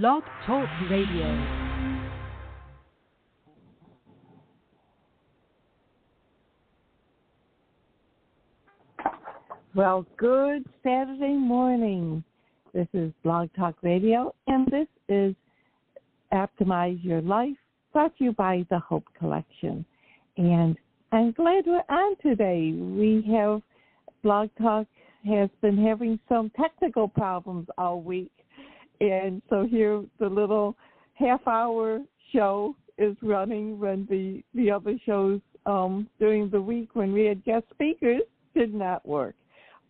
Blog Talk Radio. Well, good Saturday morning. This is Blog Talk Radio, and this is Optimize Your Life, brought to you by the Hope Collection. And I'm glad we're on today. We have Blog Talk has been having some technical problems all week. And so here the little half-hour show is running when the other shows during the week when we had guest speakers did not work.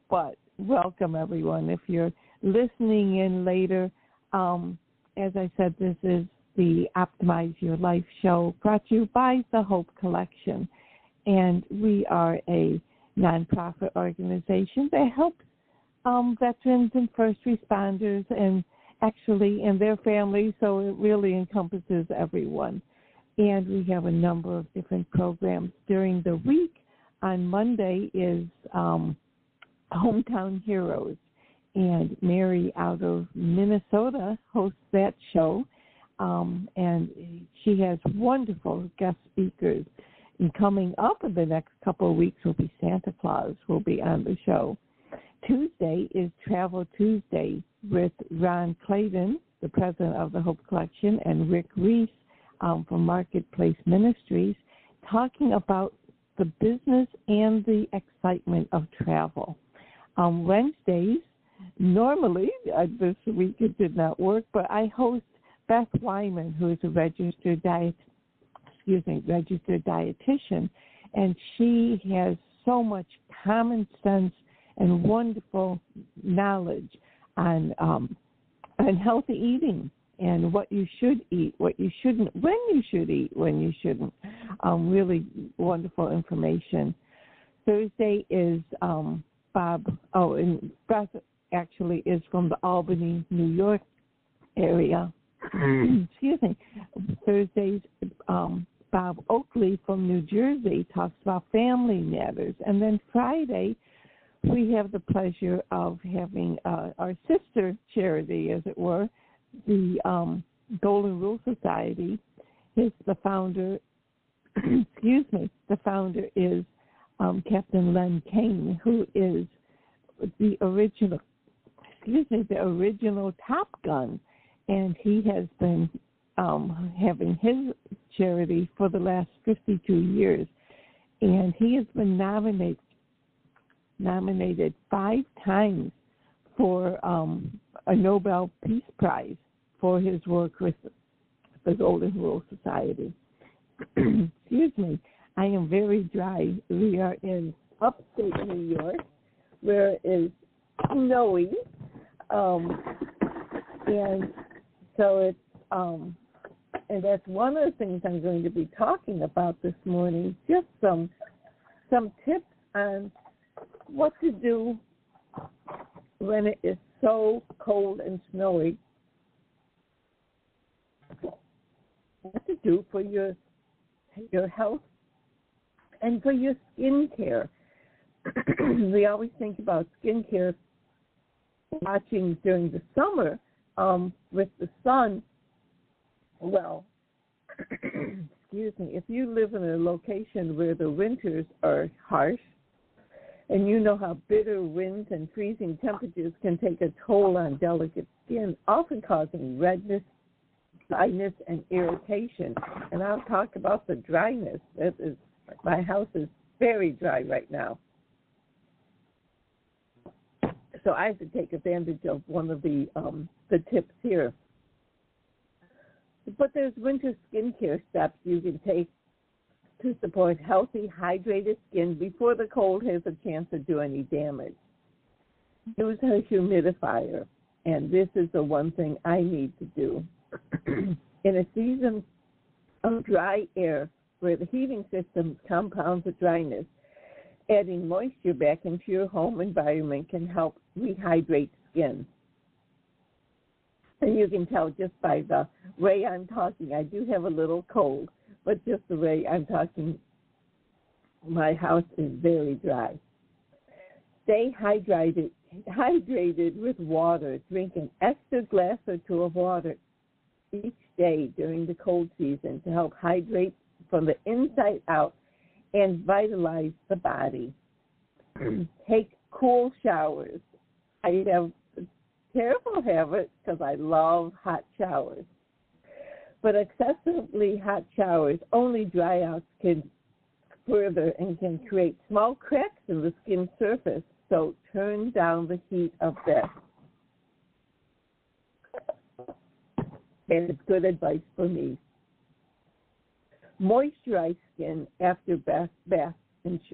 But welcome, everyone. If you're listening in later, as I said, this is the Optimize Your Life show brought to you by the Hope Collection. And we are a nonprofit organization that helps veterans and first responders and their families, so it really encompasses everyone. And we have a number of different programs during the week. On Monday is Hometown Heroes, and Mary out of Minnesota hosts that show, and she has wonderful guest speakers. And coming up in the next couple of weeks will be Santa Claus will be on the show. Tuesday is Travel Tuesday with Ron Clayton, the president of the Hope Collection, and Rick Reese from Marketplace Ministries, talking about the business and the excitement of travel. On Wednesdays, normally, this week it did not work, but I host Beth Wyman, who is a registered dietitian, and she has so much common sense and wonderful knowledge on healthy eating and what you should eat, what you shouldn't, when you should eat, when you shouldn't. Really wonderful information. Thursday is Bob. Oh, and Beth actually is from the Albany, New York area. Excuse me. Thursdays, Bob Oakley from New Jersey talks about family matters. And then Friday, we have the pleasure of having our sister charity, as it were, the Golden Rule Society. The founder is Captain Len Kane, who is the original Top Gun, and he has been having his charity for the last 52 years, and he has been nominated 5 times for a Nobel Peace Prize for his work with the Golden Rule Society. Excuse me. I am very dry. We are in upstate New York, where it is snowy, and so it's and that's one of the things I'm going to be talking about this morning. Just some tips on what to do when it is so cold and snowy. What to do for your health and for your skin care. We always think about skin care watching during the summer with the sun. Well, excuse me, if you live in a location where the winters are harsh, and you know how bitter winds and freezing temperatures can take a toll on delicate skin, often causing redness, dryness, and irritation. And I'll talk about the dryness. My house is very dry right now. So I have to take advantage of one of the tips here. But there's winter skincare steps you can take to support healthy, hydrated skin before the cold has a chance to do any damage. Use a humidifier, and this is the one thing I need to do. In a season of dry air where the heating system compounds the dryness, adding moisture back into your home environment can help rehydrate skin. And you can tell just by the way I'm talking, I do have a little cold, but just the way I'm talking, my house is very dry. Stay hydrated with water. Drink an extra glass or 2 of water each day during the cold season to help hydrate from the inside out and vitalize the body. Take cool showers. I have a terrible habit because I love hot showers. But excessively hot showers only dry out skin further and can create small cracks in the skin surface. So turn down the heat of this. And it's good advice for me. Moisturize skin after bath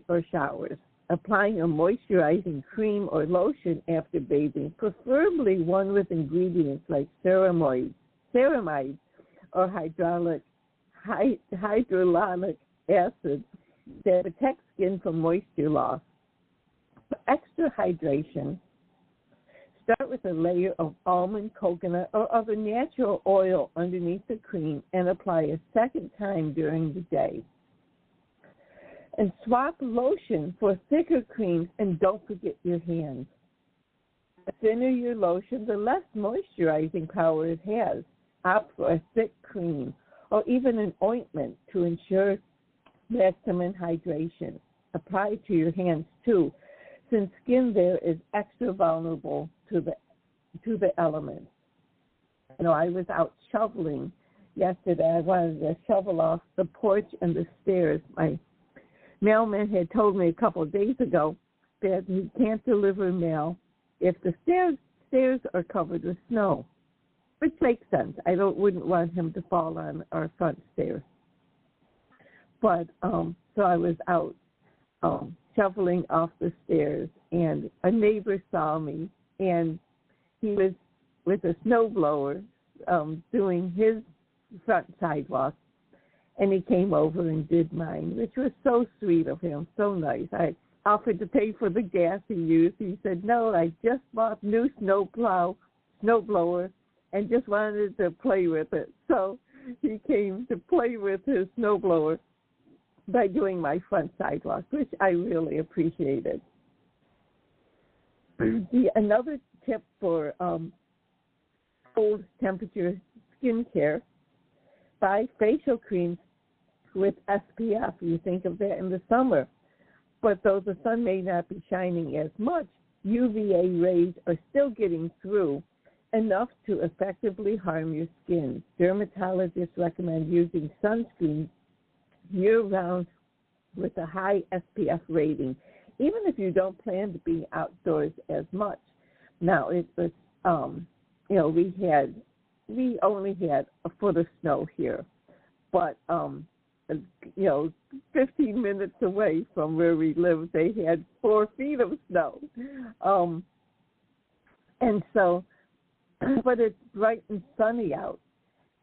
or showers. Applying a moisturizing cream or lotion after bathing, preferably one with ingredients like ceramide or hydrolonic acid that protect skin from moisture loss. For extra hydration, start with a layer of almond, coconut, or other natural oil underneath the cream and apply a second time during the day. And swap lotion for thicker creams, and don't forget your hands. The thinner your lotion, the less moisturizing power it has. Opt for a thick cream or even an ointment to ensure maximum hydration. Apply to your hands too, since skin there is extra vulnerable to the elements. You know, I was out shoveling yesterday. I wanted to shovel off the porch and the stairs. My mailman had told me a couple of days ago that he can't deliver mail if the stairs are covered with snow, which makes sense. I wouldn't want him to fall on our front stairs. But so I was out shoveling off the stairs, and a neighbor saw me, and he was with a snowblower doing his front sidewalk, and he came over and did mine, which was so sweet of him, so nice. I offered to pay for the gas he used. He said, no, I just bought new snowblower, and just wanted to play with it. So he came to play with his snowblower by doing my front sidewalk, which I really appreciated. Another tip for cold temperature skincare: buy facial creams with SPF. You think of that in the summer. But though the sun may not be shining as much, UVA rays are still getting through enough to effectively harm your skin. Dermatologists recommend using sunscreen year-round with a high SPF rating, even if you don't plan to be outdoors as much. Now, it was, we only had a foot of snow here, but 15 minutes away from where we live, they had 4 feet of snow, and so, but it's bright and sunny out,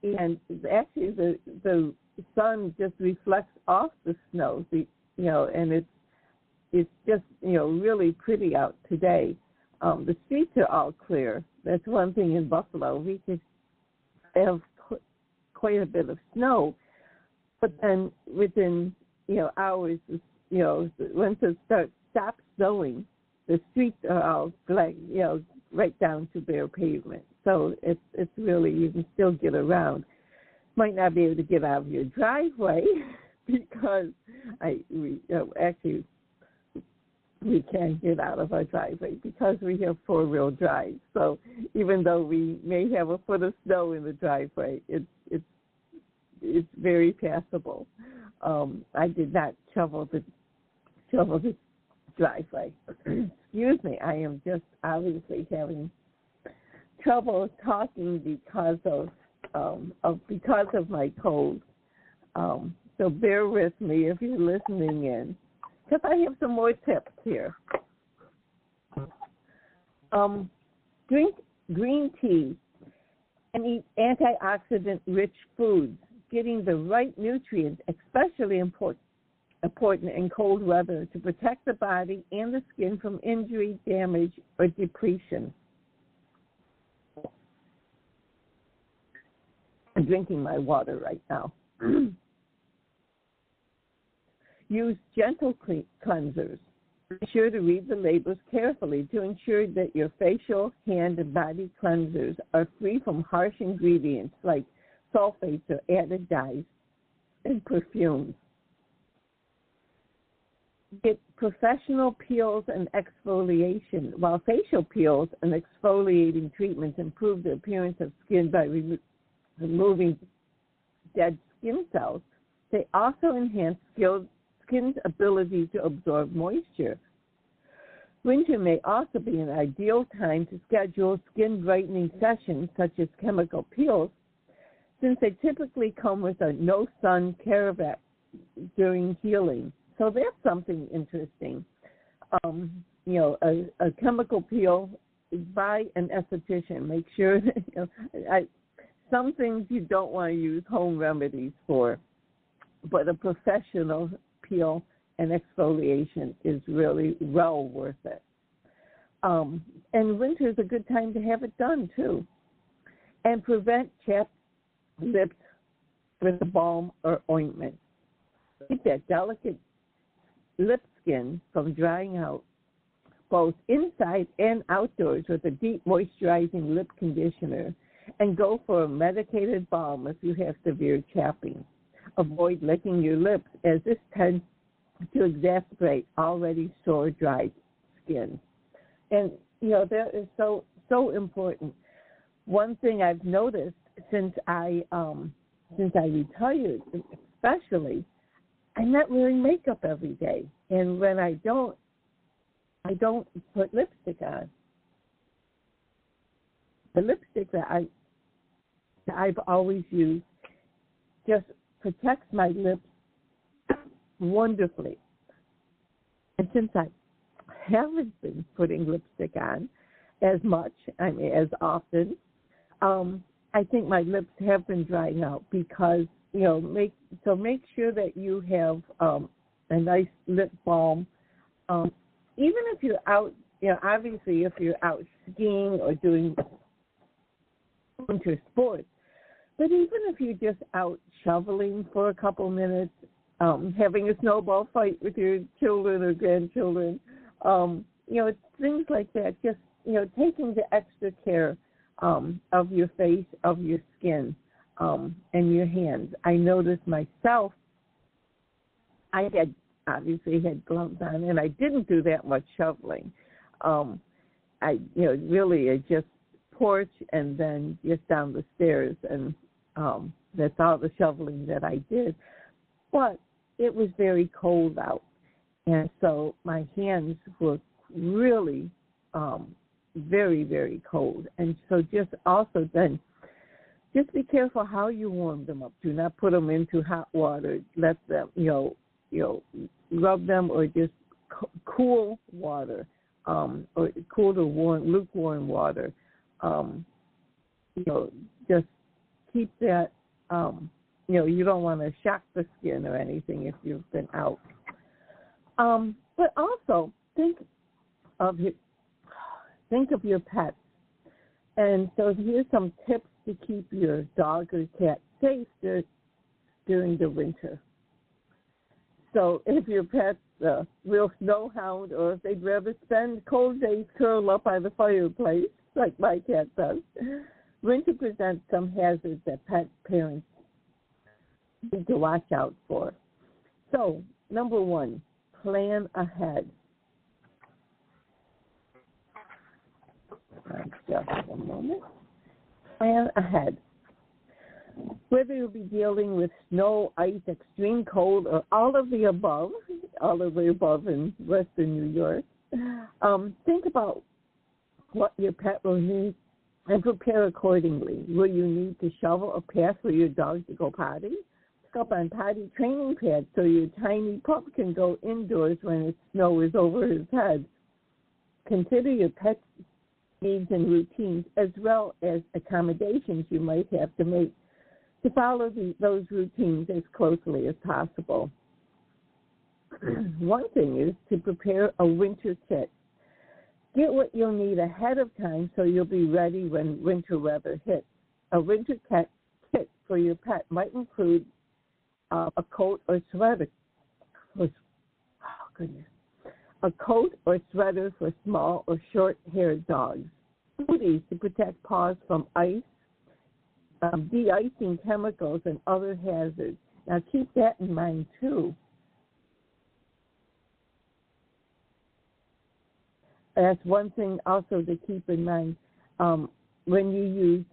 and actually the sun just reflects off the snow, and it's just really pretty out today. The streets are all clear. That's one thing in Buffalo. We just have quite a bit of snow, but then within hours, once it stops snowing, the streets are all like right down to bare pavement. So it's really, you can still get around. Might not be able to get out of your driveway because we can't get out of our driveway because we have 4-wheel drive. So even though we may have a foot of snow in the driveway, it's very passable. I did not shovel the driveway. Excuse me. I am just obviously having trouble talking because of my cold. So bear with me if you're listening in, because I have some more tips here. Drink green tea and eat antioxidant-rich foods. Getting the right nutrients, especially important in cold weather to protect the body and the skin from injury, damage, or depletion. I'm drinking my water right now. Use gentle cleansers. Be sure to read the labels carefully to ensure that your facial, hand, and body cleansers are free from harsh ingredients like sulfates or added dyes, and perfumes. Get professional peels and exfoliation. While facial peels and exfoliating treatments improve the appearance of skin by removing dead skin cells, they also enhance skin's ability to absorb moisture. Winter may also be an ideal time to schedule skin brightening sessions such as chemical peels, since they typically come with a no-sun caveat during healing. So that's something interesting. A chemical peel by an esthetician. Make sure, some things you don't want to use home remedies for, but a professional peel and exfoliation is really well worth it. And winter is a good time to have it done, too. And prevent chapped lips with a balm or ointment. Keep that delicate lip skin from drying out both inside and outdoors with a deep moisturizing lip conditioner, and go for a medicated balm if you have severe chapping. Avoid licking your lips, as this tends to exacerbate already sore, dry skin. And, that is so important. One thing I've noticed since I retired, especially, I'm not wearing makeup every day. And when I don't put lipstick on. The lipstick that I've always used just protects my lips wonderfully. And since I haven't been putting lipstick on as much, as often, I think my lips have been drying out because, make sure that you have a nice lip balm. Even if you're out, obviously if you're out skiing or doing winter sports, but even if you're just out shoveling for a couple minutes, having a snowball fight with your children or grandchildren, it's things like that, just, taking the extra care of your face, of your skin, and your hands. I noticed myself, I obviously had gloves on, and I didn't do that much shoveling. I just porch and then just down the stairs, and that's all the shoveling that I did. But it was very cold out, and so my hands were really very, very cold. And so just be careful how you warm them up. Do not put them into hot water. Let them, rub them, or just cool water, or cool to lukewarm water. Just keep that. You don't want to shock the skin or anything if you've been out. But also think of your pets. And so here's some tips to keep your dog or cat safe during the winter. So if your pet's a real snow hound, or if they'd rather spend cold days curled up by the fireplace, like my cat does, winter presents some hazards that pet parents need to watch out for. So, number one, plan ahead. Just a moment. Plan ahead. Whether you'll be dealing with snow, ice, extreme cold, or all of the above in Western New York, think about what your pet will need and prepare accordingly. Will you need to shovel a path for your dog to go potty? Look up on potty training pads so your tiny pup can go indoors when the snow is over his head. Consider your pet's needs and routines, as well as accommodations you might have to make to follow those routines as closely as possible. One thing is to prepare a winter kit. Get what you'll need ahead of time so you'll be ready when winter weather hits. A winter kit for your pet might include a coat or sweater. A coat or sweater for small or short-haired dogs. Booties to protect paws from ice, de-icing chemicals and other hazards. Now keep that in mind too. That's one thing also to keep in mind when you use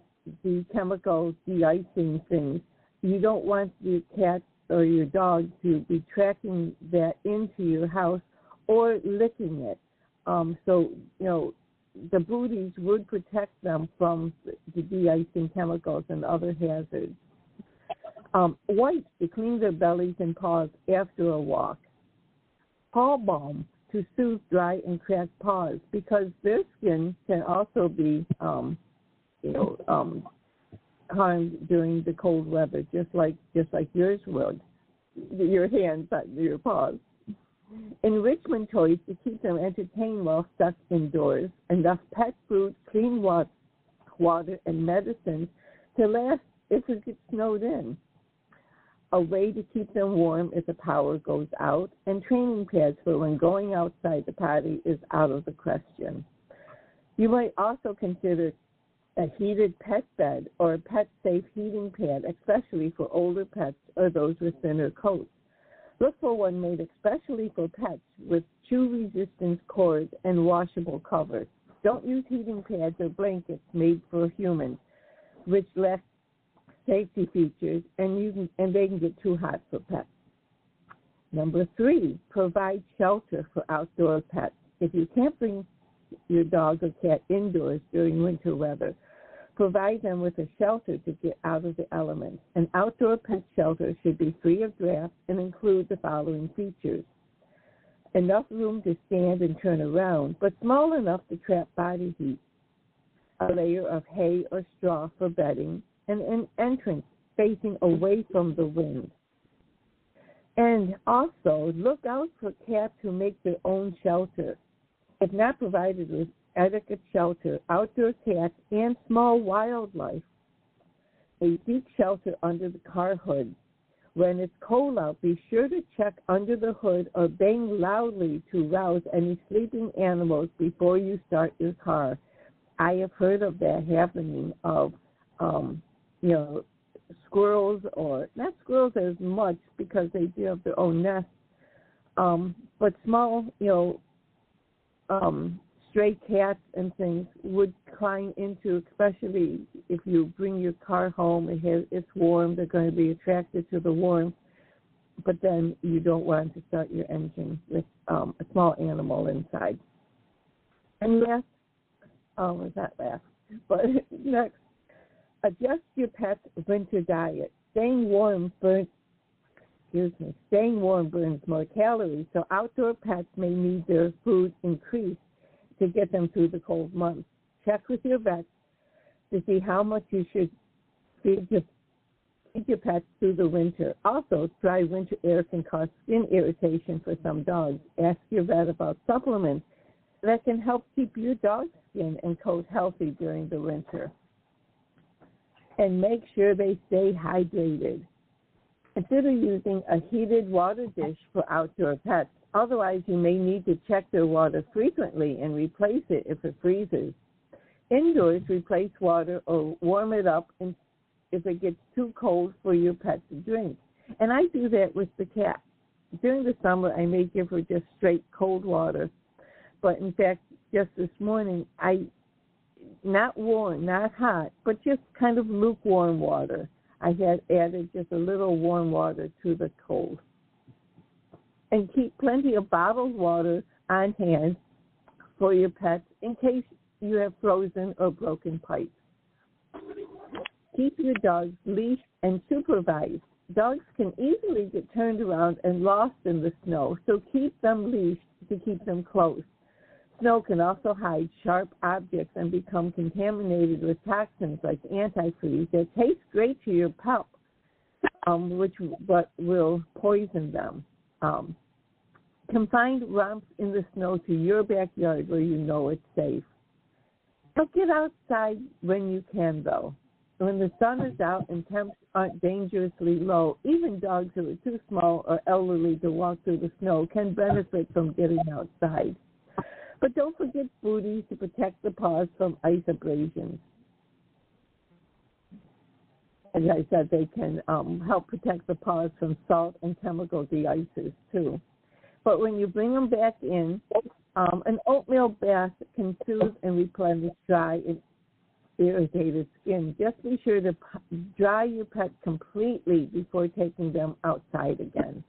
the chemical de-icing things. You don't want your cat or your dog to be tracking that into your house or licking it. So, the booties would protect them from the de-icing chemicals and other hazards. Wipes to clean their bellies and paws after a walk. Paw balm to soothe dry and cracked paws, because their skin can also be, harmed during the cold weather, just like yours would, your hands, your paws. Enrichment toys to keep them entertained while stuck indoors. Enough pet food, clean water, and medicines to last if it gets snowed in. A way to keep them warm if the power goes out, and training pads for when going outside the potty is out of the question. You might also consider a heated pet bed or a pet-safe heating pad, especially for older pets or those with thinner coats. Look for one made especially for pets with chew-resistant cords and washable covers. Don't use heating pads or blankets made for humans, which lack safety features, and they can get too hot for pets. Number 3, provide shelter for outdoor pets. If you can't bring your dog or cat indoors during winter weather, provide them with a shelter to get out of the elements. An outdoor pet shelter should be free of drafts and include the following features: enough room to stand and turn around, but small enough to trap body heat, a layer of hay or straw for bedding, and an entrance facing away from the wind. And also, look out for cats who make their own shelter. If not provided with adequate shelter, outdoor cats and small wildlife may seek shelter under the car hood. When it's cold out, be sure to check under the hood or bang loudly to rouse any sleeping animals before you start your car. I have heard of that happening, of squirrels, or not squirrels as much because they do have their own nests, but small, stray cats and things would climb into, especially if you bring your car home, it's warm, they're going to be attracted to the warmth, but then you don't want to start your engine with a small animal inside. And last, next, adjust your pet's winter diet. Staying warm burns more calories, so outdoor pets may need their food increased to get them through the cold months. Check with your vet to see how much you should feed your pets through the winter. Also, dry winter air can cause skin irritation for some dogs. Ask your vet about supplements that can help keep your dog's skin and coat healthy during the winter. And make sure they stay hydrated. Consider using a heated water dish for outdoor pets. Otherwise, you may need to check their water frequently and replace it if it freezes. Indoors, replace water or warm it up if it gets too cold for your pet to drink. And I do that with the cat. During the summer, I may give her just straight cold water. But in fact, just this morning, not warm, not hot, but just kind of lukewarm water. I had added just a little warm water to the cold. And keep plenty of bottled water on hand for your pets in case you have frozen or broken pipes. Keep your dogs leashed and supervised. Dogs can easily get turned around and lost in the snow, so keep them leashed to keep them close. Snow can also hide sharp objects and become contaminated with toxins like antifreeze that taste great to your pup, but will poison them. Confine romps in the snow to your backyard where you know it's safe. Don't get outside when you can, though. When the sun is out and temps aren't dangerously low, even dogs who are too small or elderly to walk through the snow can benefit from getting outside. But don't forget booties to protect the paws from ice abrasions. as I said, they can help protect the paws from salt and chemical de-icers too. But when you bring them back in, an oatmeal bath can soothe and replenish dry and irritated skin. Just be sure to dry your pet completely before taking them outside again.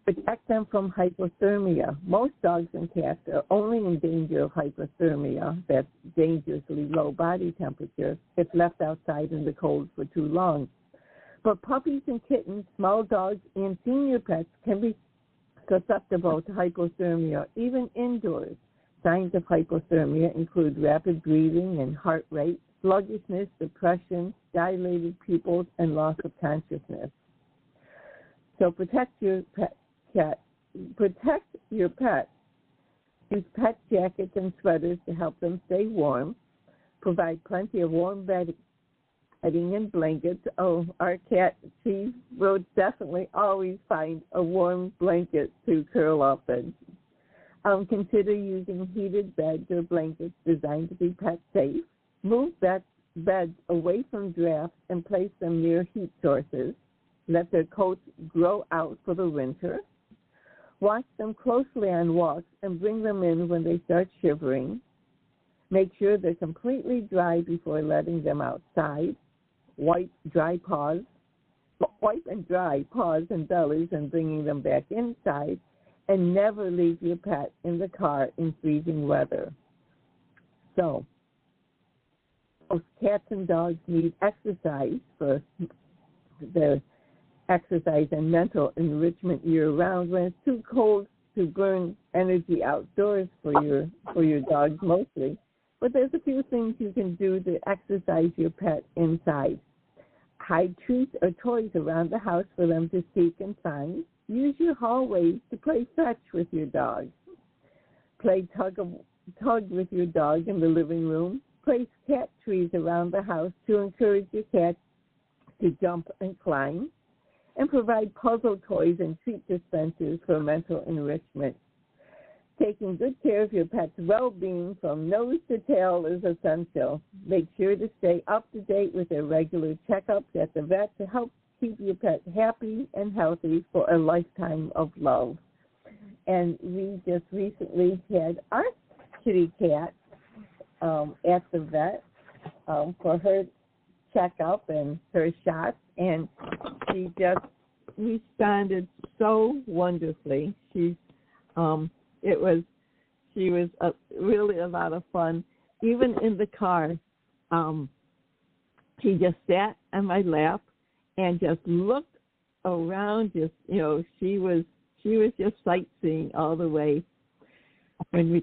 Protect them from hypothermia. Most dogs and cats are only in danger of hypothermia, that's dangerously low body temperature, if left outside in the cold for too long. But puppies and kittens, small dogs, and senior pets can be susceptible to hypothermia, even indoors. Signs of hypothermia include rapid breathing and heart rate, sluggishness, depression, dilated pupils, and loss of consciousness. So protect your pet. Protect your pet. Use pet jackets and sweaters to help them stay warm. Provide plenty of warm bedding and blankets. Oh, our cat, she will definitely always find a warm blanket to curl up in. Consider using heated beds or blankets designed to be pet safe. Move beds away from drafts and place them near heat sources. Let their coats grow out for the winter. Watch them closely on walks and bring them in when they start shivering. Make sure they're completely dry before letting them outside. Wipe and dry paws and bellies and bringing them back inside. And never leave your pet in the car in freezing weather. So, most cats and dogs need exercise for their exercise and mental enrichment year-round. When it's too cold to burn energy outdoors for your dogs mostly, but there's a few things you can do to exercise your pet inside. Hide treats or toys around the house for them to seek and find. Use your hallways to play fetch with your dog. Play tug with your dog in the living room. Place cat trees around the house to encourage your cat to jump and climb. And provide puzzle toys and treat dispensers for mental enrichment. Taking good care of your pet's well-being from nose to tail is essential. Make sure to stay up to date with their regular checkups at the vet to help keep your pet happy and healthy for a lifetime of love. And we just recently had our kitty cat at the vet for her checkup and her shots, and she just responded so wonderfully. She was really a lot of fun. Even in the car, she just sat on my lap and just looked around. She was just sightseeing all the way. When we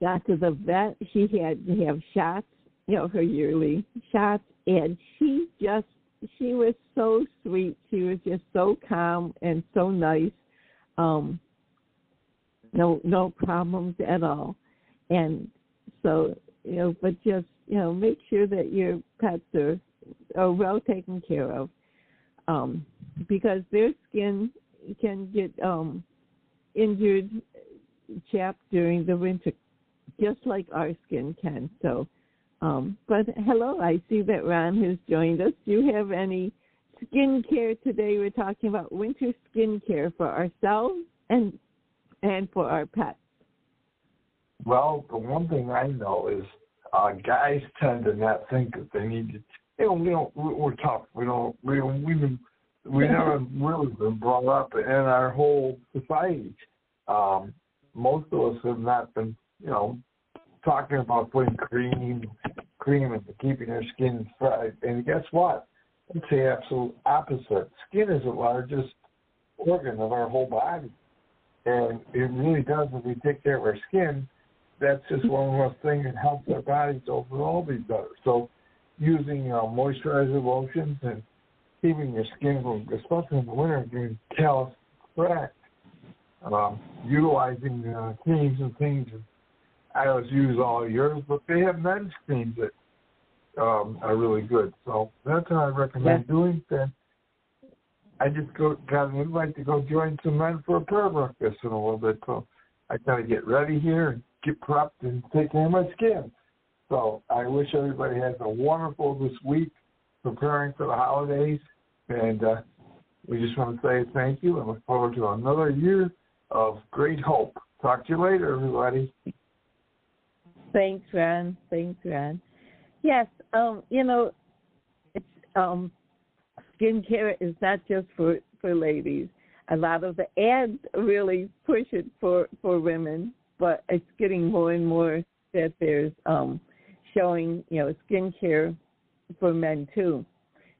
got to the vet, she had to have shots, her yearly shots, and she was so sweet. She was just so calm and so nice. No problems at all. And so, but just, make sure that your pets are well taken care of. Because their skin can get injured, chapped during the winter, just like our skin can. So, but hello, I see that Ron has joined us. Do you have any skin care today? We're talking about winter skin care for ourselves and for our pets. Well, the one thing I know is guys tend to not think that they need to. We're tough. We never really been brought up in our whole society. Most of us have not been, talking about putting cream and keeping our skin fried. And guess what? It's the absolute opposite. Skin is the largest organ of our whole body. And it really does, if we take care of our skin, that's just one of those things that helps our bodies overall be better. So using moisturizer lotions and keeping your skin, especially in the winter, getting callus cracked, utilizing creams and things. I always use all yours, but they have men's creams that are really good. So that's what I recommend doing. Then I just got an invite to go join some men for a prayer breakfast in a little bit. So I got to get ready here and get prepped and take care of my skin. So I wish everybody has a wonderful this week. preparing for the holidays, and we just want to say thank you and look forward to another year of great hope. Talk to you later, everybody. Thanks, Ron. Yes, it's skincare is not just for ladies. A lot of the ads really push it for women, but it's getting more and more that there's showing, skincare for men too.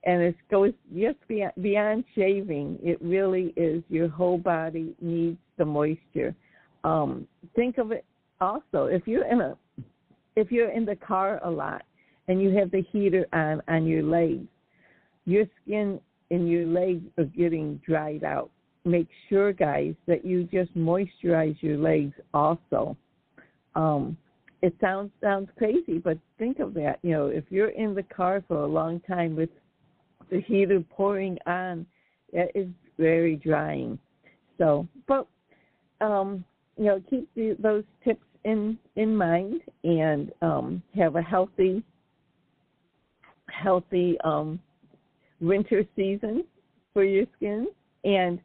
And it goes just beyond shaving. It really is your whole body needs the moisture. Think of it also, if you're in the car a lot and you have the heater on your legs, your skin and your legs are getting dried out. Make sure, guys, that you just moisturize your legs also. It sounds crazy, but think of that. If you're in the car for a long time with the heater pouring on, that is very drying. So, but keep those tips in mind and have a healthy winter season for your skin. And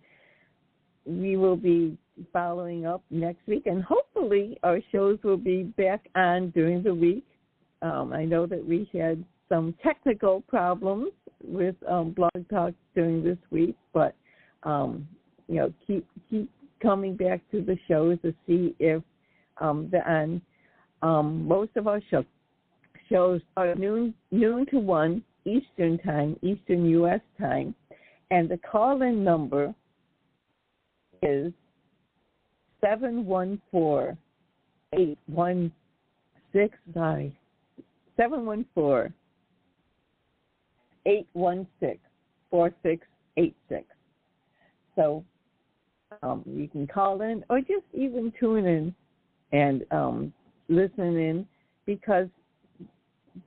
we will be following up next week, and hopefully our shows will be back on during the week. I know that we had some technical problems with Blog Talk during this week, but keep coming back to the shows to see if most of our shows are noon to 1 Eastern time, Eastern U.S. time, and the call-in number is 714-816. Sorry, 714-816-4686. So you can call in or just even tune in and listen in, because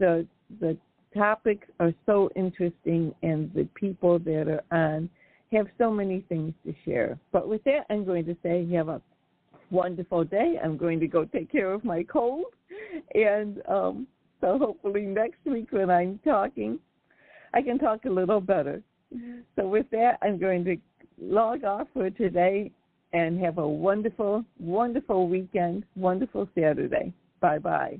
the topics are so interesting and the people that are on have so many things to share. But with that, I'm going to say you have a wonderful day. I'm going to go take care of my cold. And so hopefully next week when I'm talking, I can talk a little better. So with that, I'm going to log off for today and have a wonderful, wonderful weekend, wonderful Saturday. Bye-bye.